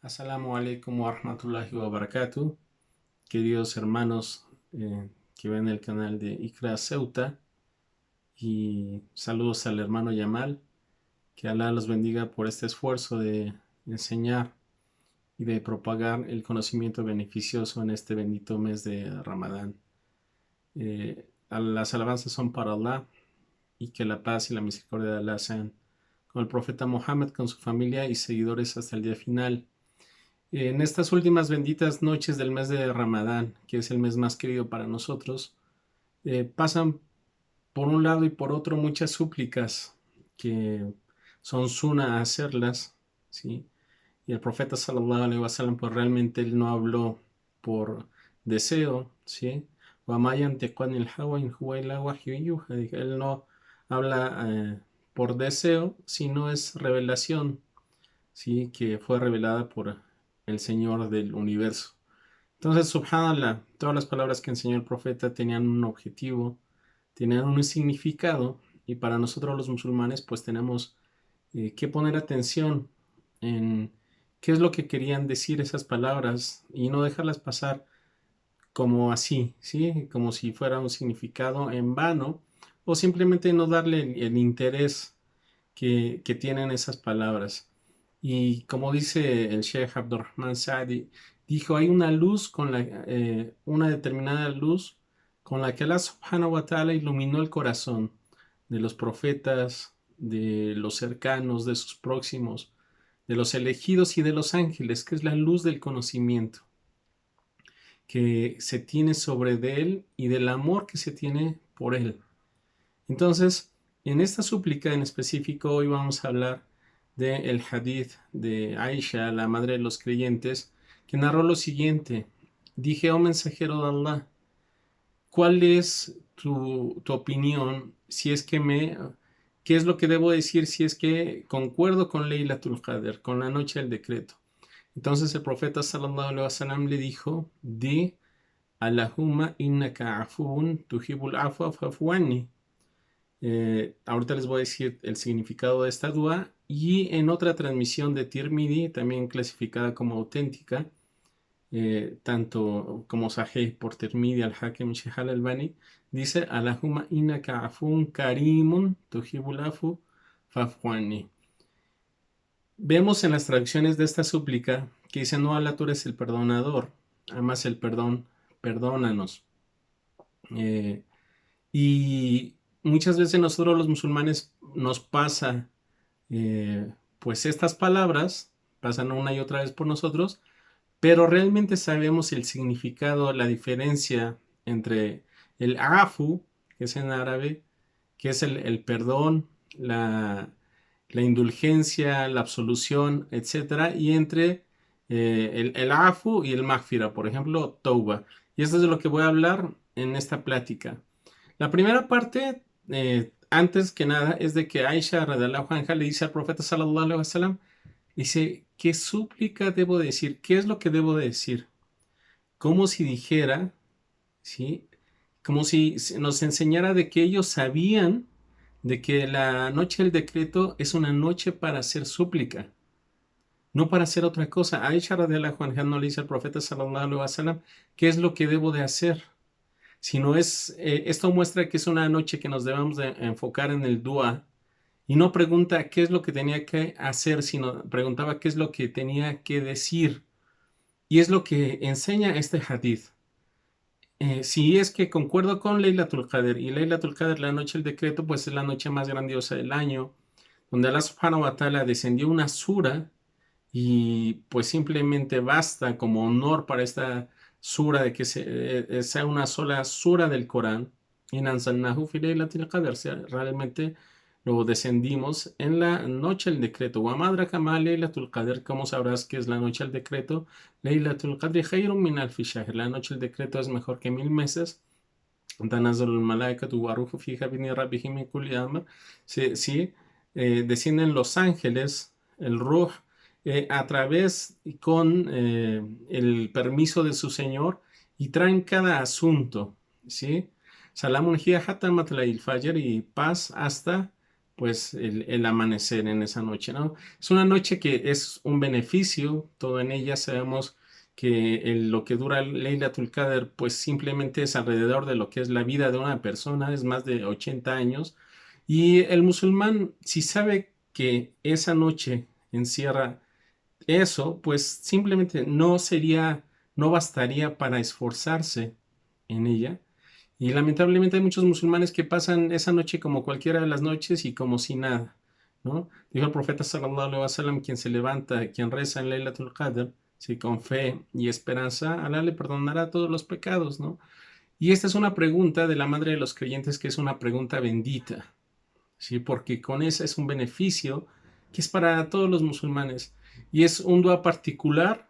Assalamu alaikum wa rahmatullahi wa barakatuh. Queridos hermanos que ven el canal de Ikra Ceuta, y saludos al hermano Yamal. Que Alá los bendiga por este esfuerzo de enseñar y de propagar el conocimiento beneficioso en este bendito mes de Ramadán. Las alabanzas son para Allah, y que la paz y la misericordia de Allah sean con el profeta Mohammed, con su familia y seguidores hasta el día final. En estas últimas benditas noches del mes de Ramadán, que es el mes más querido para nosotros, pasan por un lado y por otro muchas súplicas que son suna hacerlas, ¿sí? Y el profeta sallallahu alaihi wasallam, pues realmente él no habló por deseo, ¿sí? Él no habla por deseo, sino es revelación, ¿sí? Que fue revelada por el Señor del universo. Entonces, subhanallah, todas las palabras que enseñó el profeta tenían un objetivo, tenían un significado, y para nosotros los musulmanes pues tenemos que poner atención en qué es lo que querían decir esas palabras y no dejarlas pasar como así, ¿sí? Como si fuera un significado en vano, o simplemente no darle el interés que tienen esas palabras. Y como dice el Sheikh Abdurrahman Saadi, dijo, hay una luz una determinada luz con la que Allah subhanahu wa ta'ala iluminó el corazón de los profetas, de los cercanos, de sus próximos, de los elegidos y de los ángeles, que es la luz del conocimiento que se tiene sobre de él y del amor que se tiene por él. Entonces, en esta súplica en específico, hoy vamos a hablar del hadith de Aisha, la madre de los creyentes, que narró lo siguiente: dije, oh mensajero de Allah, ¿cuál es tu opinión si es que qué es lo que debo decir si es que concuerdo con Laylatul Qadr, con la noche del decreto? Entonces el profeta sallallahu alaihi wasallam le dijo, di, Allahumma innaka afun tuhibul afwa fa'fu anni. Ahorita les voy a decir el significado de esta dua, y en otra transmisión de Tirmidhi, también clasificada como auténtica, tanto como Sahih por Tirmidhi al-Hakim Sheikh al-Albani, dice, Allahumma innaka afun karimun tuhibul afu fa'fu anni. Vemos en las traducciones de esta súplica que dice, no, Allah, tú eres el perdonador, amas el perdón, perdónanos. Y muchas veces nosotros los musulmanes nos pasa, pues estas palabras pasan una y otra vez por nosotros, pero realmente sabemos el significado, la diferencia entre el afu, que es en árabe, que es el perdón, la indulgencia, la absolución, etcétera, y entre el afu y el maghfira, por ejemplo, tauba. Y esto es de lo que voy a hablar en esta plática. La primera parte, antes que nada, es de que Aisha radhiyallahu anha le dice al profeta sallallahu alaihi wasallam, dice, ¿qué súplica debo decir? ¿Qué es lo que debo decir? Como si dijera, ¿sí? Como si nos enseñara de que ellos sabían de que la noche del decreto es una noche para hacer súplica, no para hacer otra cosa. Aisha radhiyallahu anha no le dice al profeta sallallahu alaihi wasallam, ¿qué es lo que debo de hacer? Sino esto muestra que es una noche que nos debemos de enfocar en el dua, y no pregunta qué es lo que tenía que hacer, sino preguntaba qué es lo que tenía que decir. Y es lo que enseña este hadith. Si es que concuerdo con Laylatul Qadr, y Laylatul Qadr, la noche del decreto, pues es la noche más grandiosa del año, donde Allah subhanahu wa ta'ala descendió una sura, y pues simplemente basta como honor para esta sura de que sea una sola sura del Corán. In anzalnahu fi laylatil qadr, realmente lo descendimos en la noche del decreto. Wa ma adraka ma laylatul qadr, ¿cómo sabrás que es la noche del decreto? Laylatul qadri khayrun min alfi shahr, la noche del decreto es mejor que 1000 meses. Tanazzalul malaikatu wa ruhu fiha bi rabbihim min kulli amr. Sí, descienden los ángeles, el ruh, a través y con el permiso de su Señor, y traen cada asunto, ¿sí? Salamun hiya hatta matla'il fajr, y paz hasta pues el amanecer en esa noche, ¿no? Es una noche que es un beneficio, todo en ella sabemos que lo que dura Laylatul Qadr pues simplemente es alrededor de lo que es la vida de una persona, es más de 80 años, y el musulmán si sabe que esa noche encierra eso, pues simplemente no bastaría para esforzarse en ella. Y lamentablemente hay muchos musulmanes que pasan esa noche como cualquiera de las noches y como si nada, ¿no? Dijo el profeta sallallahu alaihi wasallam, quien se levanta, quien reza en Laylatul Qadr, sí, con fe y esperanza, Alá le perdonará todos los pecados, ¿no? Y esta es una pregunta de la madre de los creyentes que es una pregunta bendita, ¿sí? Porque con esa es un beneficio que es para todos los musulmanes y es un dua particular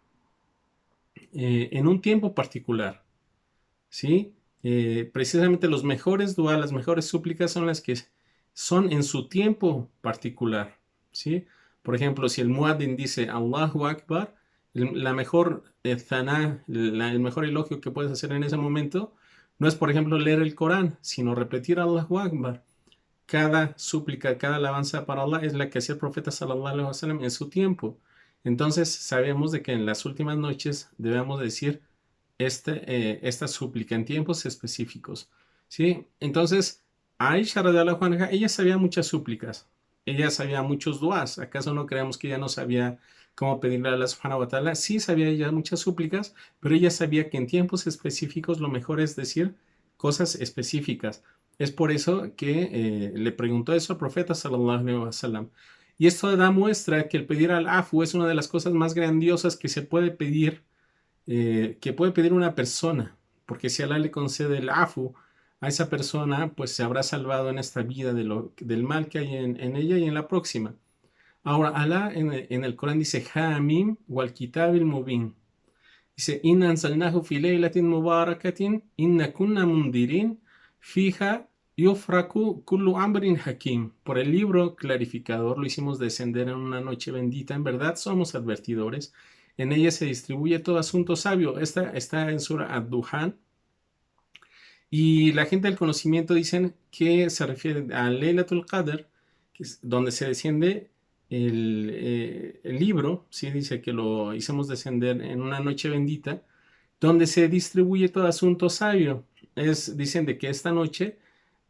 en un tiempo particular, ¿sí? Precisamente los mejores dua, las mejores súplicas son las que son en su tiempo particular, ¿sí? Por ejemplo, si el muaddin dice Allahu Akbar, la mejor thaná, el mejor elogio que puedes hacer en ese momento no es, por ejemplo, leer el Corán, sino repetir Allahu Akbar. Cada súplica, cada alabanza para Allah es la que hacía el profeta sallallahu alaihi wasallam en su tiempo. Entonces sabemos de que en las últimas noches debemos decir esta súplica en tiempos específicos, ¿sí? Entonces, Aisha radhiyallahu anha, ella sabía muchas súplicas, ella sabía muchos duas. ¿Acaso no creemos que ella no sabía cómo pedirle a Allah subhanahu wa ta'ala? Sí sabía ella muchas súplicas, pero ella sabía que en tiempos específicos lo mejor es decir cosas específicas. Es por eso que le preguntó eso al profeta sallallahu alaihi wasallam. Y esto da muestra que el pedir al afu es una de las cosas más grandiosas que puede pedir una persona, porque si Allah le concede el afu a esa persona, pues se habrá salvado en esta vida del mal que hay en ella y en la próxima. Ahora, Allah en el Corán dice, Hamim wal kitabil mubin. Dice, Inna anzalnahu fi laylatin mubarakatin, inna kunna mundirin, fija yufraku kullu amrin hakim. Por el libro clarificador lo hicimos descender en una noche bendita. En verdad somos advertidores. En ella se distribuye todo asunto sabio. Esta está en Surah Ad-Duhan. Y la gente del conocimiento dicen que se refiere a Laylatul Qadr, que es donde se desciende el libro, ¿sí? Dice que lo hicimos descender en una noche bendita, donde se distribuye todo asunto sabio. Dicen de que esta noche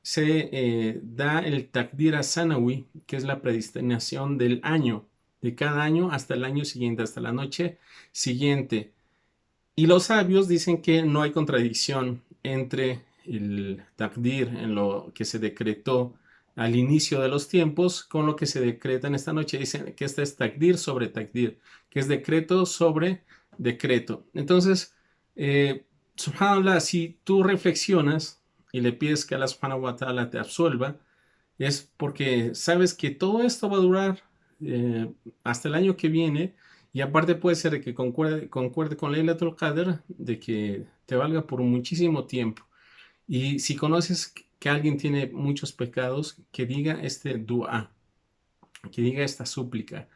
se da el Takdir Sanawi, que es la predestinación del año, de cada año hasta el año siguiente, hasta la noche siguiente. Y los sabios dicen que no hay contradicción entre el Takdir, en lo que se decretó al inicio de los tiempos, con lo que se decreta en esta noche. Dicen que este es Takdir sobre Takdir, que es decreto sobre decreto. Entonces, subhanallah, si tú reflexionas y le pides que Allah subhanahu wa ta'ala te absuelva, es porque sabes que todo esto va a durar hasta el año que viene, y aparte puede ser que concuerde con Laylatul Qadr, de que te valga por muchísimo tiempo. Y si conoces que alguien tiene muchos pecados, que diga este dua, que diga esta súplica.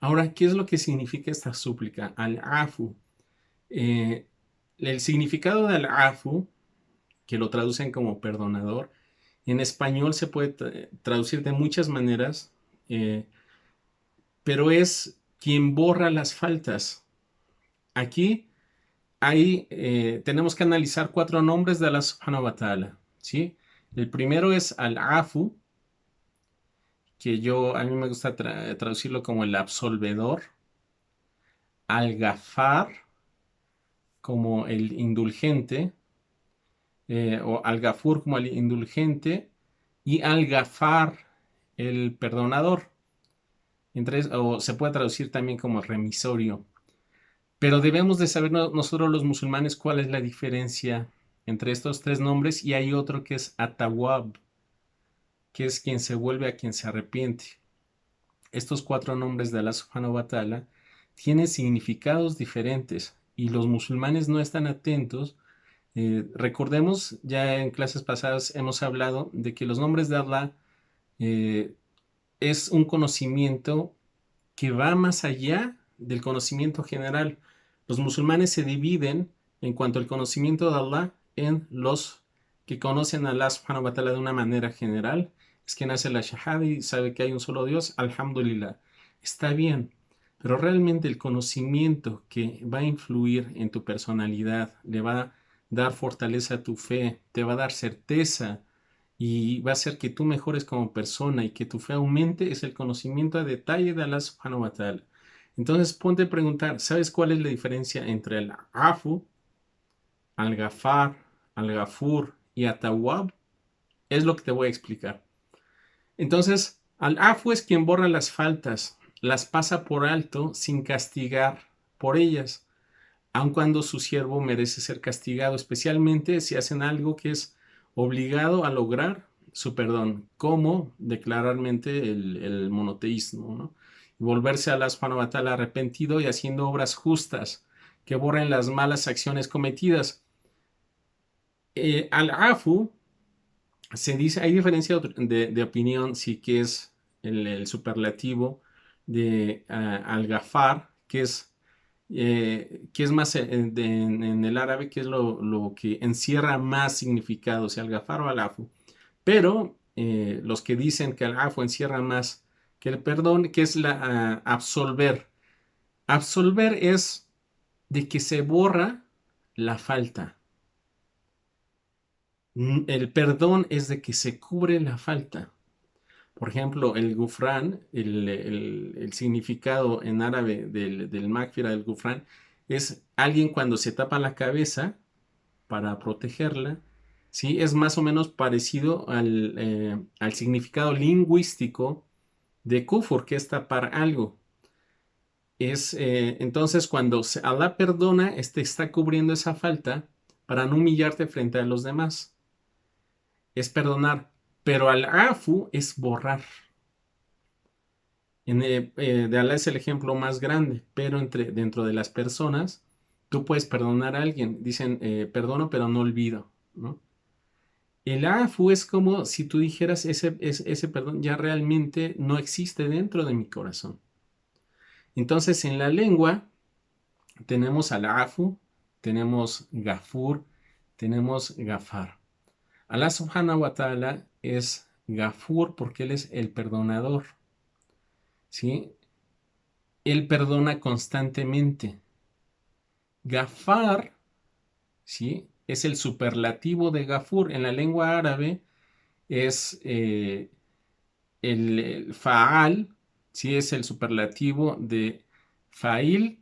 Ahora, ¿qué es lo que significa esta súplica? Al-afu. El significado del afu, que lo traducen como perdonador, en español se puede traducir de muchas maneras, pero es quien borra las faltas. Aquí tenemos que analizar 4 nombres de Allah subhanahu wa ta'ala, ¿sí? El primero es Al-Afu, que a mí me gusta traducirlo como el absolvedor. Al-Ghaffar, como el indulgente, o Al-Ghafur como el indulgente, y Al-Ghaffar, el perdonador. O se puede traducir también como remisorio. Pero debemos de saber nosotros los musulmanes cuál es la diferencia entre estos 3 nombres, y hay otro que es Atawab, que es quien se vuelve, a quien se arrepiente. Estos 4 nombres de Allah subhanahu wa ta'ala tienen significados diferentes y los musulmanes no están atentos. Recordemos, ya en clases pasadas hemos hablado de que los nombres de Allah es un conocimiento que va más allá del conocimiento general. Los musulmanes se dividen en cuanto al conocimiento de Allah en los que conocen a Allah subhanahu wa ta'ala de una manera general es quien hace la shahada y sabe que hay un solo Dios, alhamdulillah, está bien. Pero realmente el conocimiento que va a influir en tu personalidad, le va a dar fortaleza a tu fe, te va a dar certeza y va a hacer que tú mejores como persona y que tu fe aumente, es el conocimiento a detalle de Allah subhanahu wa ta'ala. Entonces ponte a preguntar, ¿sabes cuál es la diferencia entre el afu, al-Ghafar, al-Ghafur y at-Tawwab? Es lo que te voy a explicar. Entonces, al-Afu es quien borra las faltas, las pasa por alto sin castigar por ellas, aun cuando su siervo merece ser castigado, especialmente si hacen algo que es obligado a lograr su perdón, como declararmente el monoteísmo, ¿no? Y volverse a Allah subhanahu wa ta'ala arrepentido y haciendo obras justas que borren las malas acciones cometidas. Al-Afu se dice, hay diferencia de opinión si que es el superlativo de al-Ghafar, que es más en el árabe, que es lo que encierra más significado, sea al-Ghafar o al-Afu. Pero los que dicen que al-Afu encierra más que el perdón, que es la absolver. Absolver es de que se borra la falta. El perdón es de que se cubre la falta. Por ejemplo, el gufrán, el significado en árabe del Maghfira, del gufrán, es alguien cuando se tapa la cabeza para protegerla, ¿sí? Es más o menos parecido al significado lingüístico de kufur, que es tapar algo. Entonces, cuando Allah perdona, está cubriendo esa falta para no humillarte frente a los demás. Es perdonar, pero al afu es borrar. De Allah es el ejemplo más grande, pero dentro de las personas, tú puedes perdonar a alguien. Dicen, perdono, pero no olvido, ¿no? El afu es como si tú dijeras, ese perdón ya realmente no existe dentro de mi corazón. Entonces, en la lengua tenemos al afu, tenemos gafur, tenemos gafar. Allah subhanahu wa ta'ala es gafur porque Él es el perdonador, ¿sí? Él perdona constantemente. Gafar, ¿sí? Es el superlativo de Gafur. En la lengua árabe es el Faal, ¿sí? Es el superlativo de Fail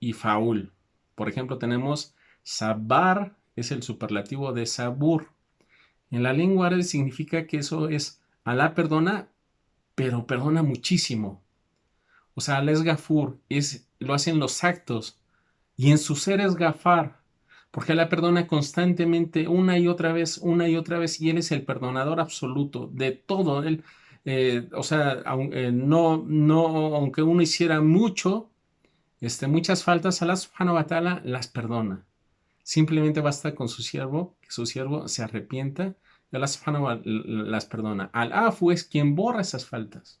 y Faul. Por ejemplo, tenemos Sabar, es el superlativo de Sabur. En la lengua árabe significa que eso es, Alá perdona, pero perdona muchísimo. O sea, Alá es Gafur, lo hacen los actos. Y en su ser es Gafar, porque Él perdona constantemente una y otra vez, y Él es el perdonador absoluto de todo. Él, o sea, no, aunque uno hiciera muchas faltas, Allah subhanahu wa ta'ala las perdona. Simplemente basta con su siervo, que su siervo se arrepienta, y Allah subhanahu wa ta'ala las perdona. Al-Afu es quien borra esas faltas.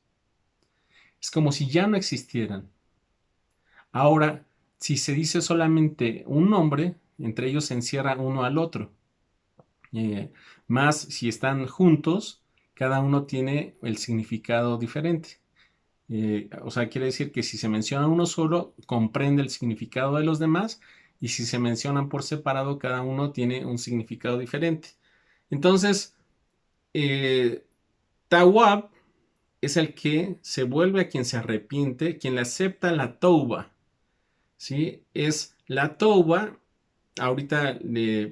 Es como si ya no existieran. Ahora, si se dice solamente un nombre, entre ellos se encierra uno al otro. Más si están juntos, cada uno tiene el significado diferente. O sea, quiere decir que si se menciona uno solo, comprende el significado de los demás, y si se mencionan por separado, cada uno tiene un significado diferente. Entonces, Tawab es el que se vuelve a quien se arrepiente, quien le acepta la tauba. ¿Sí? Es la tauba. Ahorita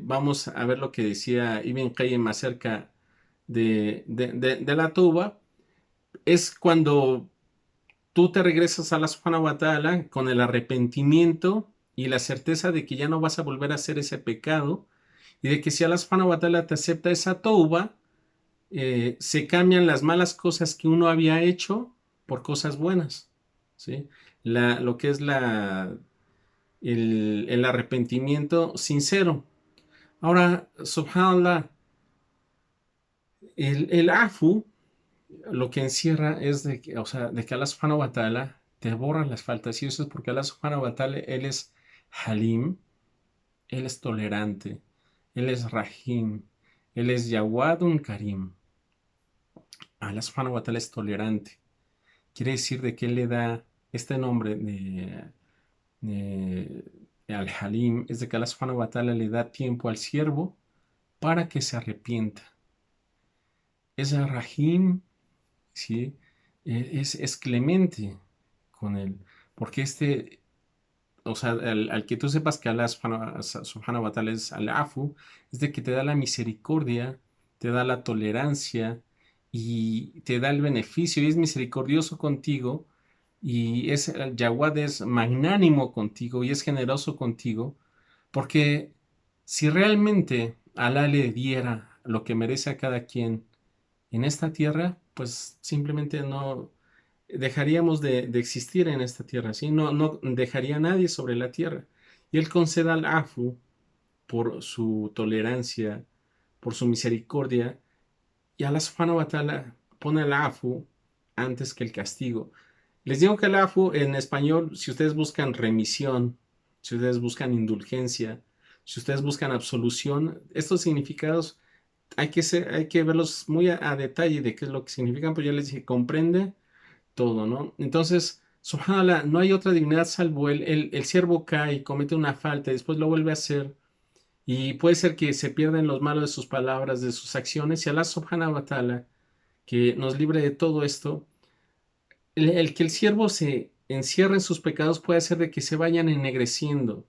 vamos a ver lo que decía Ibn Qayyim acerca de la tauba. Es cuando tú te regresas a Allah subhanahu wa ta'ala con el arrepentimiento y la certeza de que ya no vas a volver a hacer ese pecado, y de que si Allah subhanahu wa ta'ala te acepta esa tauba, se cambian las malas cosas que uno había hecho por cosas buenas, ¿sí? Lo que es el arrepentimiento sincero. Ahora, subhanallah, el afu lo que encierra es o sea, de que Allah subhanahu wa ta'ala te borra las faltas, y eso es porque Allah subhanahu wa ta'ala, Él es Halim, Él es tolerante, Él es Rahim, Él es Yawadun Karim. Allah subhanahu wa ta'ala es tolerante. Quiere decir de que Él le da este nombre de Al-Halim, es de que Allah subhanahu wa ta'ala le da tiempo al siervo para que se arrepienta. Es Rahim, ¿sí? Es clemente con él, porque o sea, al que tú sepas que Allah subhanahu wa ta'ala es al-afu, es de que te da la misericordia, te da la tolerancia y te da el beneficio y es misericordioso contigo y el Yawad es magnánimo contigo y es generoso contigo, porque si realmente Allah le diera lo que merece a cada quien en esta tierra, pues simplemente no dejaríamos de existir en esta tierra, ¿sí? No dejaría a nadie sobre la tierra. Y Él conceda al Afu por su tolerancia, por su misericordia, y Allah subhanahu wa ta'ala pone el Afu antes que el castigo. Les digo que el Afu en español, si ustedes buscan remisión, si ustedes buscan indulgencia, si ustedes buscan absolución, estos significados hay que verlos muy a detalle de qué es lo que significan, pues ya les dije, comprende todo, ¿no? Entonces, subhanallah, no hay otra divinidad salvo él. El siervo cae, comete una falta, y después lo vuelve a hacer, y puede ser que se pierdan los malos de sus palabras, de sus acciones, y Allah subhanahu wa ta'ala, que nos libre de todo esto, el que el siervo se encierre en sus pecados puede hacer de que se vayan ennegreciendo,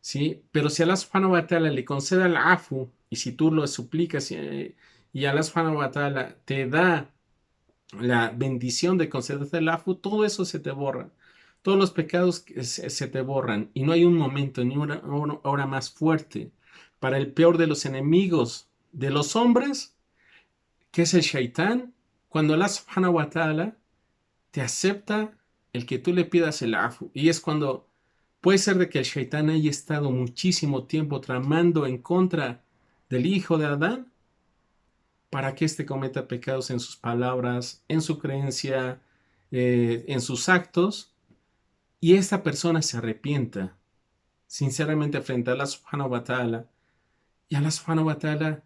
¿sí? Pero si Allah subhanahu wa ta'ala le concede al afu, y si tú lo suplicas y Allah subhanahu wa ta'ala te da la bendición de concederte el afu, todo eso se te borra. Todos los pecados se te borran y no hay un momento ni una hora más fuerte para el peor de los enemigos de los hombres, que es el shaitán, cuando Allah subhanahu wa ta'ala te acepta el que tú le pidas el afu. Y es cuando puede ser de que el shaitán haya estado muchísimo tiempo tramando en contra del hijo de Adán para que éste cometa pecados en sus palabras, en su creencia, en sus actos, y esta persona se arrepienta sinceramente frente a Allah subhanahu wa ta'ala, y Allah subhanahu wa ta'ala,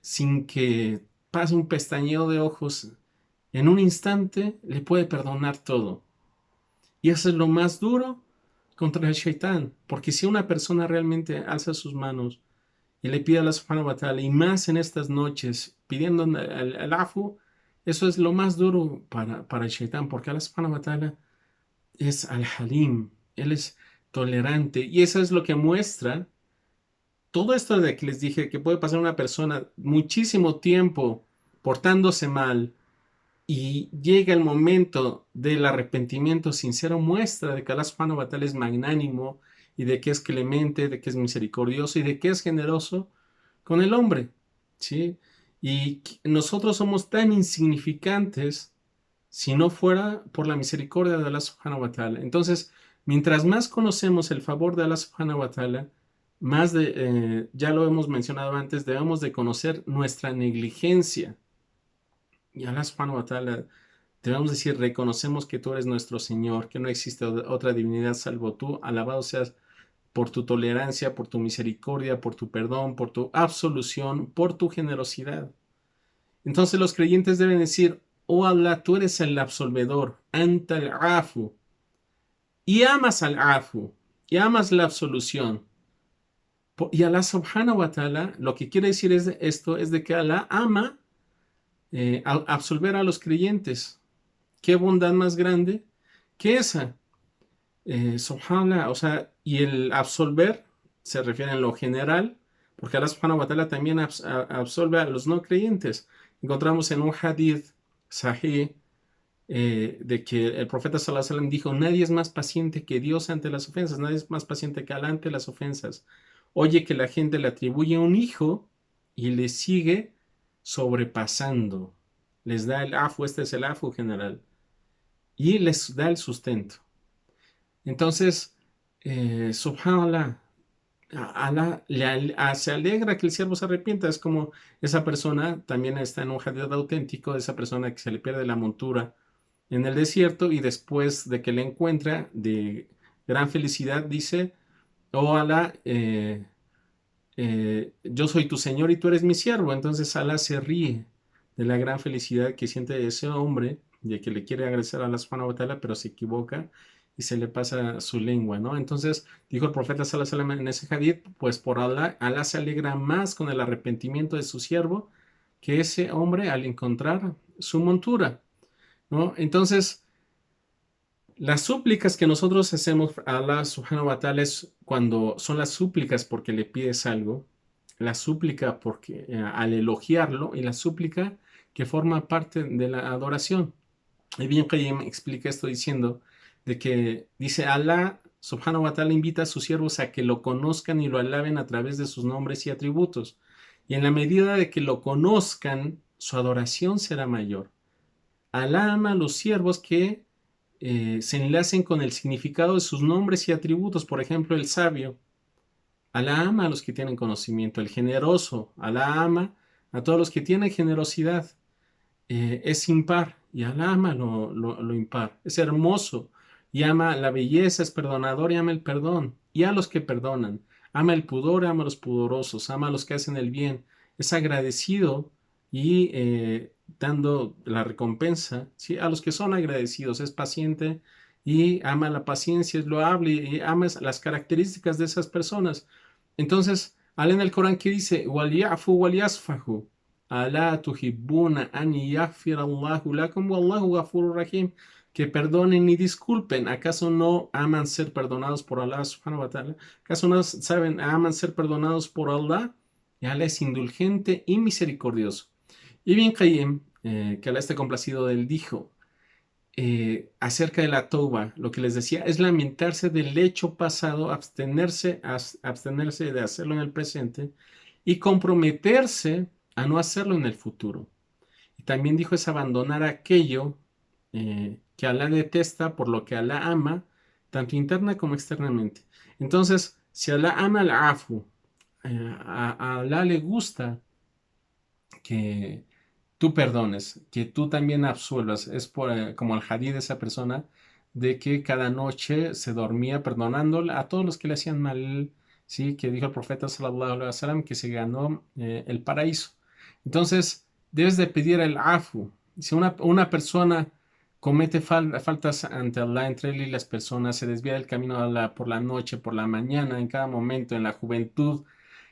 sin que pase un pestañeo de ojos, en un instante le puede perdonar todo. Y eso es lo más duro contra el shaitán, porque si una persona realmente alza sus manos y le pide a Allah subhanahu wa ta'ala, y más en estas noches, pidiendo el afu, eso es lo más duro para el shaitán, porque Allah subhanahu wa ta'ala es al-halim, él es tolerante, y eso es lo que muestra todo esto de que les dije, que puede pasar una persona muchísimo tiempo portándose mal, y llega el momento del arrepentimiento sincero, muestra de que Allah subhanahu wa ta'ala es magnánimo, y de que es clemente, de que es misericordioso, y de que es generoso con el hombre, ¿sí? Y nosotros somos tan insignificantes si no fuera por la misericordia de Allah subhanahu wa ta'ala. Entonces, mientras más conocemos el favor de Allah subhanahu wa ta'ala, más ya lo hemos mencionado antes, debemos de conocer nuestra negligencia. Y Allah subhanahu wa ta'ala, debemos decir, reconocemos que tú eres nuestro Señor, que no existe otra divinidad salvo tú, alabado seas por tu tolerancia, por tu misericordia, por tu perdón, por tu absolución, por tu generosidad. Entonces los creyentes deben decir, oh Allah, tú eres el absolvedor, anta al-afu, y amas al-afu, y amas la absolución. Y Allah subhanahu wa ta'ala, lo que quiere decir esto es de que Allah ama absolver a los creyentes. ¿Qué bondad más grande que esa? Subhanallah, o sea, y el absolver se refiere en lo general, porque Allah subhanahu wa ta'ala también absolve a los no creyentes. Encontramos en un hadith sahih de que el profeta sallallahu alaihi wasallam dijo, nadie es más paciente que Dios ante las ofensas, nadie es más paciente que Allah ante las ofensas. Oye que la gente le atribuye un hijo y le sigue sobrepasando. Les da el afu, este es el afu general, y les da el sustento. Entonces, subhanallah, Allah se alegra que el siervo se arrepienta. Es como esa persona, también está en un hadith auténtico, de esa persona que se le pierde la montura en el desierto y después de que la encuentra de gran felicidad dice, oh Allah, yo soy tu Señor y tú eres mi siervo. Entonces Allah se ríe de la gran felicidad que siente ese hombre, de que le quiere agradecer a Allah subhanahu wa ta'ala, pero se equivoca y se le pasa su lengua, ¿no? Entonces, dijo el profeta sallallahu alaihi wasallam en ese hadith, pues por Allah, Allah se alegra más con el arrepentimiento de su siervo que ese hombre al encontrar su montura, ¿no? Entonces, las súplicas que nosotros hacemos a Allah subhanahu wa ta'ala es cuando son las súplicas porque le pides algo, la súplica porque al elogiarlo y la súplica que forma parte de la adoración. Y bien Qayyim explica esto diciendo de que dice Allah subhanahu wa ta'ala invita a sus siervos a que lo conozcan y lo alaben a través de sus nombres y atributos. Y en la medida de que lo conozcan, su adoración será mayor. Allah ama a los siervos que se enlacen con el significado de sus nombres y atributos. Por ejemplo, el sabio. Alá ama a los que tienen conocimiento. El generoso. Alá ama a todos los que tienen generosidad. Es impar y Alá ama lo impar. Es hermoso y ama la belleza, es perdonador y ama el perdón. Y a los que perdonan. Ama el pudor, ama a los pudorosos, ama a los que hacen el bien. Es agradecido y dando la recompensa, ¿sí? A los que son agradecidos. Es paciente y ama la paciencia, es loable y ama las características de esas personas. Entonces, Alá en el Corán que dice, وَلْيَعْفُوا وَلْيَصْفَحُوا Alá tuhibbuna an yaghfirallahu lakum wallahu ghafurur rahim. Que perdonen y disculpen. ¿Acaso no aman ser perdonados por Allah subhanahu wa ta'ala? ¿Acaso no saben, aman ser perdonados por Allah? Y Allah es indulgente y misericordioso. Y bien Qayyim, que Allah esté complacido de él, dijo acerca de la tauba, lo que les decía es lamentarse del hecho pasado, abstenerse de hacerlo en el presente y comprometerse a no hacerlo en el futuro. Y también dijo es abandonar aquello que Alá detesta por lo que Alá ama, tanto interna como externamente. Entonces, si Alá ama al afu, a Alá le gusta que tú perdones, que tú también absuelvas. Es como el hadí de esa persona, de que cada noche se dormía perdonándole a todos los que le hacían mal, ¿sí? Que dijo el profeta sallallahu alaihi wasallam que se ganó el paraíso. Entonces, debes de pedir el afu. Si una persona comete faltas ante Allah, entre él y las personas, se desvía del camino de Allah por la noche, por la mañana, en cada momento, en la juventud,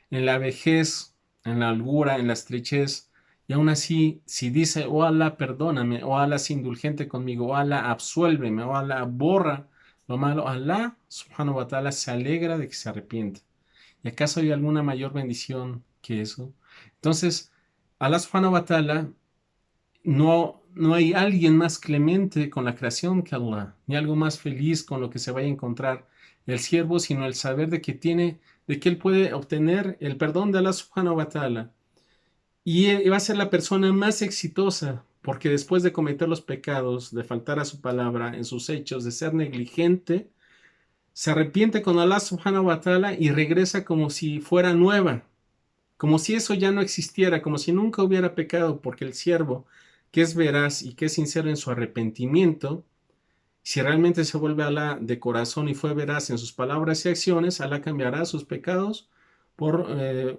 en la vejez, en la holgura, en la estrechez, y aún así, si dice, oh Allah, perdóname, oh Allah, sé indulgente conmigo, oh Allah, absuélveme, oh Allah, borra lo malo, Allah, subhanahu wa ta'ala, se alegra de que se arrepiente. ¿Y acaso hay alguna mayor bendición que eso? Entonces, Allah, subhanahu wa ta'ala, no hay alguien más clemente con la creación que Allah, ni algo más feliz con lo que se vaya a encontrar el siervo, sino el saber de que él puede obtener el perdón de Allah subhanahu wa ta'ala. Y va a ser la persona más exitosa, porque después de cometer los pecados, de faltar a su palabra, en sus hechos, de ser negligente, se arrepiente con Allah subhanahu wa ta'ala y regresa como si fuera nueva, como si eso ya no existiera, como si nunca hubiera pecado, porque el siervo que es veraz y que es sincero en su arrepentimiento, si realmente se vuelve a Allah de corazón y fue veraz en sus palabras y acciones, Allah cambiará sus pecados por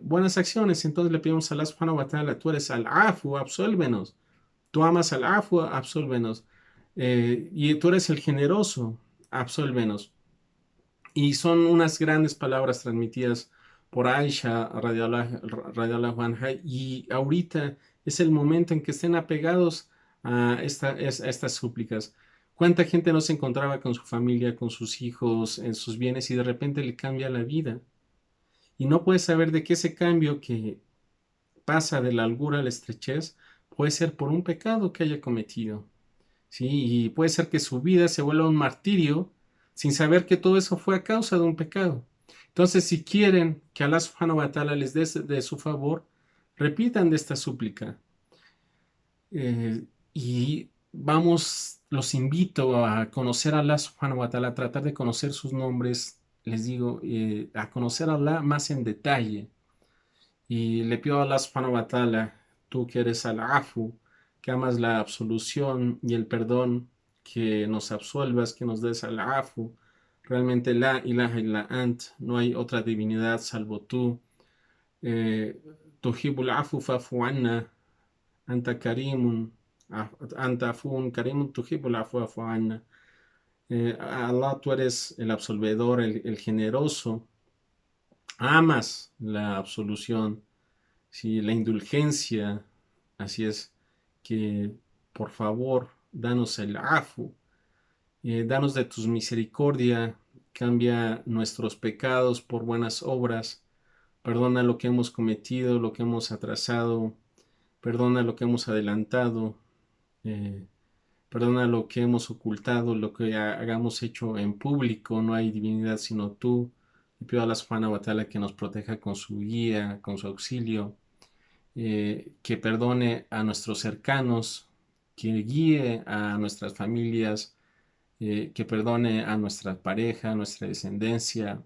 buenas acciones. Entonces le pedimos a Allah subhanahu wa ta'ala, tú eres al-afu, absuélvenos. Tú amas al-afu, absuélvenos. Y tú eres el generoso, absuélvenos. Y son unas grandes palabras transmitidas por Aisha radiallahu anha, y ahorita es el momento en que estén apegados a estas súplicas. ¿Cuánta gente no se encontraba con su familia, con sus hijos, en sus bienes y de repente le cambia la vida? Y no puede saber de que ese cambio que pasa de la holgura a la estrechez puede ser por un pecado que haya cometido. ¿Sí? Y puede ser que su vida se vuelva un martirio sin saber que todo eso fue a causa de un pecado. Entonces, si quieren que Allah subhanahu wa ta'ala les dé de su favor, repitan de esta súplica. Y vamos, los invito a conocer a Allah subhanahu wa ta'ala, a tratar de conocer sus nombres, les digo, a conocer a Allah más en detalle. Y le pido a Allah subhanahu wa ta'ala, tú que eres al-afu, que amas la absolución y el perdón, que nos absuelvas, que nos des al-afu. Realmente la ilaha illa ant, no hay otra divinidad salvo tú. Tuhibul afu fa'fu anna, Anta karimun, anta afun karimun tuhibbul afwa fa'fu anna. Allah, tú eres el absolvedor, el generoso, amas la absolución, ¿sí? La indulgencia, así es que por favor, danos el afu, danos de tus misericordia, cambia nuestros pecados por buenas obras, perdona lo que hemos cometido, lo que hemos atrasado, perdona lo que hemos adelantado, eh, perdona lo que hemos ocultado, lo que hagamos hecho en público, no hay divinidad sino tú. Y pido a la Subhanahu wa Ta'ala que nos proteja con su guía, con su auxilio, que perdone a nuestros cercanos, que guíe a nuestras familias, que perdone a nuestra pareja, a nuestra descendencia,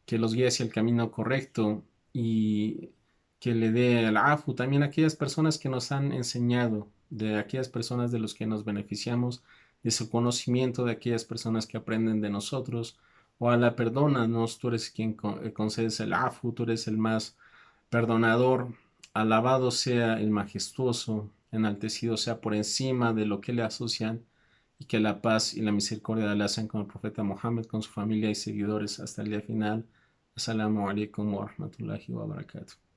que los guíe hacia el camino correcto y que le dé el afu también a aquellas personas que nos han enseñado, de aquellas personas de los que nos beneficiamos, de su conocimiento, de aquellas personas que aprenden de nosotros. O la perdónanos, tú eres quien concedes el afu, tú eres el más perdonador. Alabado sea el majestuoso, enaltecido sea por encima de lo que le asocian, y que la paz y la misericordia de Allah sean con el profeta Mohammed, con su familia y seguidores hasta el día final. Assalamu alaikum wa rahmatullahi wa barakatuh.